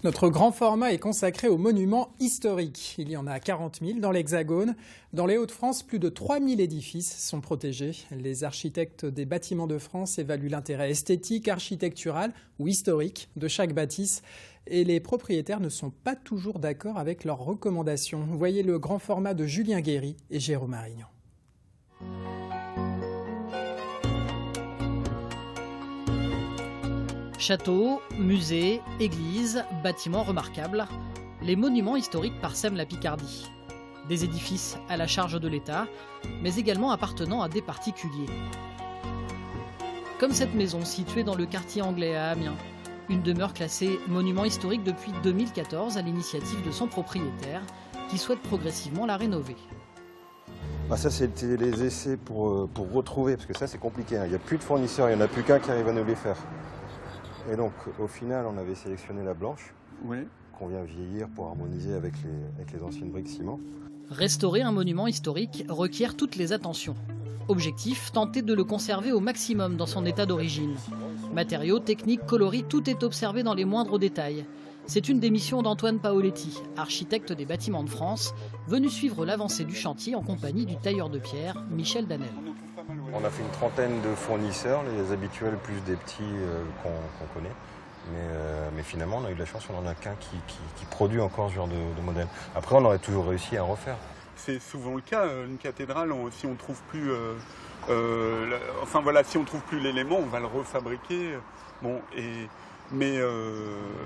Notre grand format est consacré aux monuments historiques. Il y en a 40 000 dans l'Hexagone. Dans les Hauts-de-France, plus de 3 000 édifices sont protégés. Les architectes des bâtiments de France évaluent l'intérêt esthétique, architectural ou historique de chaque bâtisse. Et les propriétaires ne sont pas toujours d'accord avec leurs recommandations. Voyez le grand format de Julien Guéry et Jérôme Marignan. Châteaux, musées, églises, bâtiments remarquables, les monuments historiques parsèment la Picardie. Des édifices à la charge de l'État, mais également appartenant à des particuliers. Comme cette maison située dans le quartier anglais à Amiens. Une demeure classée monument historique depuis 2014 à l'initiative de son propriétaire, qui souhaite progressivement la rénover. Ça, c'était les essais pour retrouver, parce que ça, c'est compliqué. Il n'y a plus de fournisseurs, il n'y en a plus qu'un qui arrive à nous les faire. Et donc, au final, on avait sélectionné la blanche, qu'on vient vieillir pour harmoniser avec les anciennes briques ciment. Restaurer un monument historique requiert toutes les attentions. Objectif, tenter de le conserver au maximum dans son état d'origine. Matériaux, techniques, coloris, tout est observé dans les moindres détails. C'est une des missions d'Antoine Paoletti, architecte des bâtiments de France, venu suivre l'avancée du chantier en compagnie du tailleur de pierre, Michel Danel. On a fait une trentaine de fournisseurs, les habituels plus des petits qu'on connaît. Mais finalement, on a eu de la chance, on n'en a qu'un qui produit encore ce genre de modèle. Après, on aurait toujours réussi à refaire. C'est souvent le cas, une cathédrale, si on trouve plus, si on trouve plus l'élément, on va le refabriquer. Mais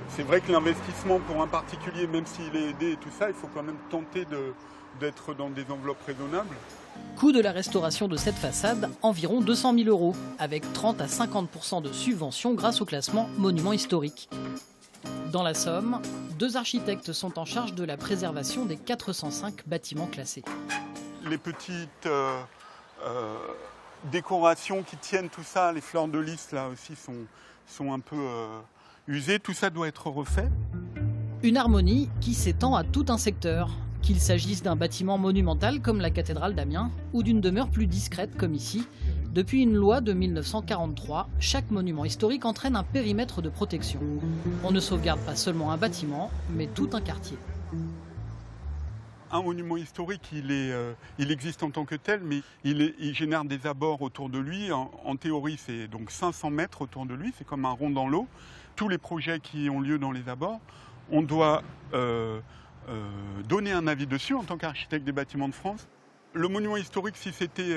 c'est vrai que l'investissement pour un particulier, même s'il est aidé et tout ça, il faut quand même tenter d'être dans des enveloppes raisonnables. Coût de la restauration de cette façade, environ 200 000 €, avec 30 à 50% de subvention grâce au classement monument historique. Dans la Somme, 2 architectes sont en charge de la préservation des 405 bâtiments classés. Les petites décorations qui tiennent tout ça, les fleurs de lys là aussi sont un peu usées, tout ça doit être refait. Une harmonie qui s'étend à tout un secteur, qu'il s'agisse d'un bâtiment monumental comme la cathédrale d'Amiens ou d'une demeure plus discrète comme ici. Depuis une loi de 1943, chaque monument historique entraîne un périmètre de protection. On ne sauvegarde pas seulement un bâtiment, mais tout un quartier. Un monument historique, il existe en tant que tel, mais il génère des abords autour de lui. En théorie, c'est donc 500 mètres autour de lui, c'est comme un rond dans l'eau. Tous les projets qui ont lieu dans les abords, on doit donner un avis dessus en tant qu'architecte des bâtiments de France. Le monument historique, si c'était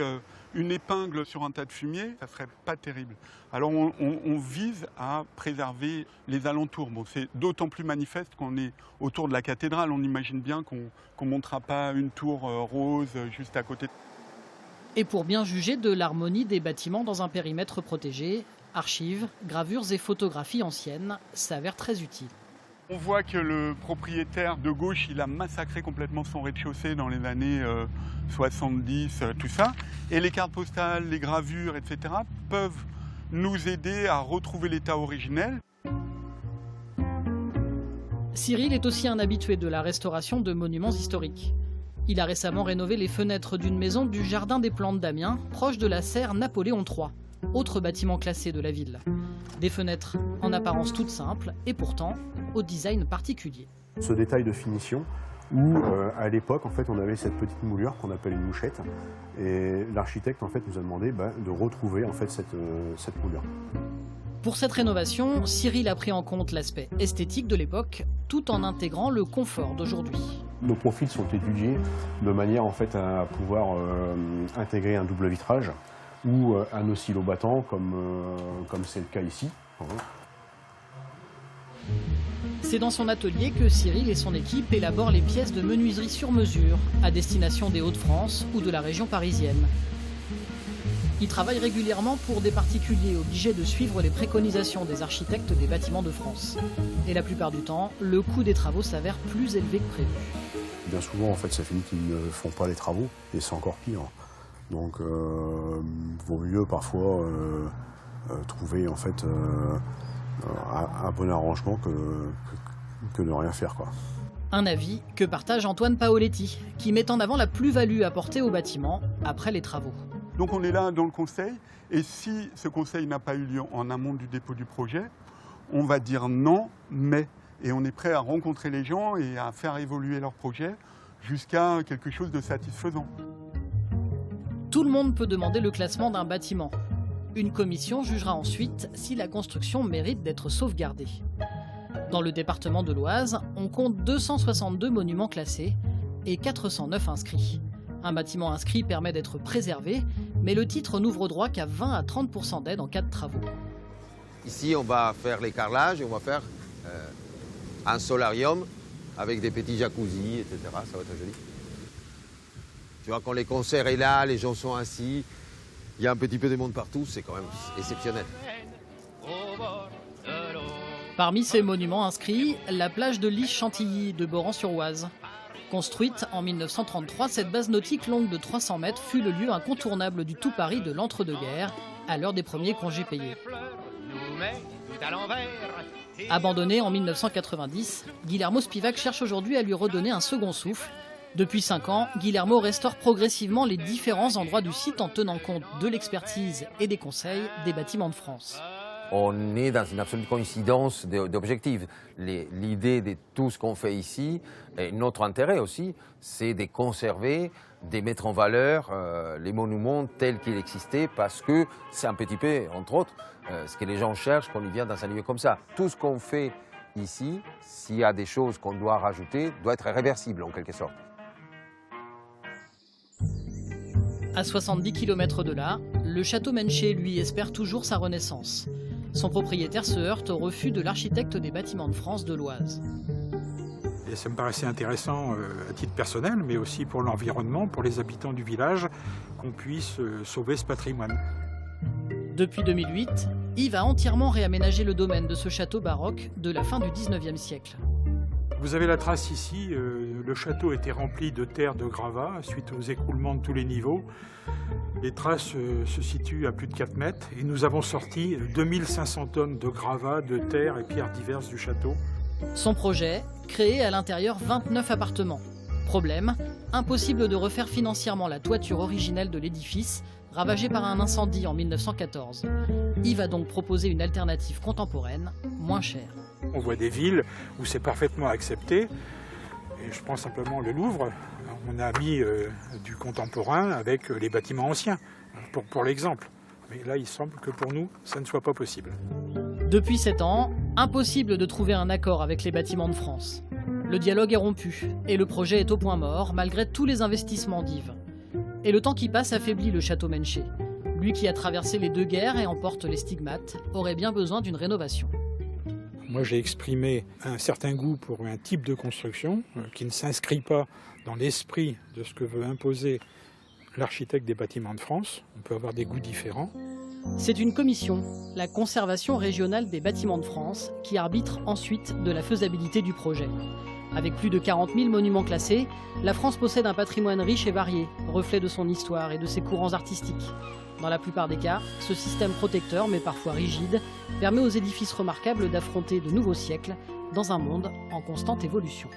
une épingle sur un tas de fumier, ça serait pas terrible. Alors on vise à préserver les alentours. Bon, c'est d'autant plus manifeste qu'on est autour de la cathédrale. On imagine bien qu'on ne montera pas une tour rose juste à côté. Et pour bien juger de l'harmonie des bâtiments dans un périmètre protégé, archives, gravures et photographies anciennes s'avèrent très utiles. On voit que le propriétaire de gauche, il a massacré complètement son rez-de-chaussée dans les années 70, tout ça. Et les cartes postales, les gravures, etc. peuvent nous aider à retrouver l'état originel. Cyril est aussi un habitué de la restauration de monuments historiques. Il a récemment rénové les fenêtres d'une maison du Jardin des Plantes d'Amiens, proche de la serre Napoléon III, autre bâtiment classé de la ville. Des fenêtres en apparence toutes simples et pourtant au design particulier. Ce détail de finition où à l'époque en fait on avait cette petite moulure qu'on appelle une mouchette et l'architecte en fait nous a demandé de retrouver en fait cette moulure. Pour cette rénovation, Cyril a pris en compte l'aspect esthétique de l'époque tout en intégrant le confort d'aujourd'hui. Nos profils sont étudiés de manière en fait à pouvoir intégrer un double vitrage ou un oscillobattant comme c'est le cas ici. C'est dans son atelier que Cyril et son équipe élaborent les pièces de menuiserie sur mesure à destination des Hauts-de-France ou de la région parisienne. Ils travaillent régulièrement pour des particuliers obligés de suivre les préconisations des architectes des bâtiments de France. Et la plupart du temps, le coût des travaux s'avère plus élevé que prévu. Bien souvent, en fait, ça finit qu'ils ne font pas les travaux et c'est encore pire. Donc, vaut mieux parfois trouver en fait un bon arrangement que de rien faire, quoi. Un avis que partage Antoine Paoletti, qui met en avant la plus-value apportée au bâtiment après les travaux. Donc on est là dans le conseil, et si ce conseil n'a pas eu lieu en amont du dépôt du projet, on va dire non, mais et on est prêt à rencontrer les gens et à faire évoluer leurs projets jusqu'à quelque chose de satisfaisant. Tout le monde peut demander le classement d'un bâtiment. Une commission jugera ensuite si la construction mérite d'être sauvegardée. Dans le département de l'Oise, on compte 262 monuments classés et 409 inscrits. Un bâtiment inscrit permet d'être préservé, mais le titre n'ouvre droit qu'à 20 à 30% d'aide en cas de travaux. Ici, on va faire les carrelages et on va faire un solarium avec des petits jacuzzis, etc. Ça va être joli. Tu vois, quand les concerts est là, les gens sont assis, il y a un petit peu de monde partout, c'est quand même exceptionnel. Parmi ces monuments inscrits, la plage de l'Is-Chantilly de Boran-sur-Oise. Construite en 1933, cette base nautique longue de 300 mètres fut le lieu incontournable du tout Paris de l'entre-deux-guerres, à l'heure des premiers congés payés. Abandonné en 1990, Guillermo Spivak cherche aujourd'hui à lui redonner un second souffle. Depuis 5 ans, Guillermo restaure progressivement les différents endroits du site en tenant compte de l'expertise et des conseils des Bâtiments de France. On est dans une absolue coïncidence d'objectifs. L'idée de tout ce qu'on fait ici, et notre intérêt aussi, c'est de conserver, de mettre en valeur les monuments tels qu'ils existaient, parce que c'est un petit peu, entre autres, ce que les gens cherchent quand ils viennent dans un lieu comme ça. Tout ce qu'on fait ici, s'il y a des choses qu'on doit rajouter, doit être réversible en quelque sorte. À 70 km de là, le château Menché, lui, espère toujours sa renaissance. Son propriétaire se heurte au refus de l'architecte des Bâtiments de France de l'Oise. Et ça me paraissait intéressant à titre personnel, mais aussi pour l'environnement, pour les habitants du village, qu'on puisse sauver ce patrimoine. Depuis 2008, Yves a entièrement réaménagé le domaine de ce château baroque de la fin du 19e siècle. Vous avez la trace ici, le château était rempli de terre, de gravats, suite aux écroulements de tous les niveaux. Les traces se situent à plus de 4 mètres et nous avons sorti 2500 tonnes de gravats, de terre et pierres diverses du château. Son projet, créer à l'intérieur 29 appartements. Problème, impossible de refaire financièrement la toiture originelle de l'édifice, ravagée par un incendie en 1914. Yves a donc proposé une alternative contemporaine, moins chère. On voit des villes où c'est parfaitement accepté. Et je prends simplement le Louvre. On a mis du contemporain avec les bâtiments anciens, pour l'exemple. Mais là, il semble que pour nous, ça ne soit pas possible. Depuis 7 ans, impossible de trouver un accord avec les Bâtiments de France. Le dialogue est rompu et le projet est au point mort, malgré tous les investissements d'Yves. Et le temps qui passe affaiblit le château Menché. Lui qui a traversé les 2 guerres et en porte les stigmates, aurait bien besoin d'une rénovation. Moi, j'ai exprimé un certain goût pour un type de construction qui ne s'inscrit pas dans l'esprit de ce que veut imposer l'architecte des Bâtiments de France. On peut avoir des goûts différents. C'est une commission, la Conservation régionale des Bâtiments de France, qui arbitre ensuite de la faisabilité du projet. Avec plus de 40 000 monuments classés, la France possède un patrimoine riche et varié, reflet de son histoire et de ses courants artistiques. Dans la plupart des cas, ce système protecteur, mais parfois rigide, permet aux édifices remarquables d'affronter de nouveaux siècles dans un monde en constante évolution.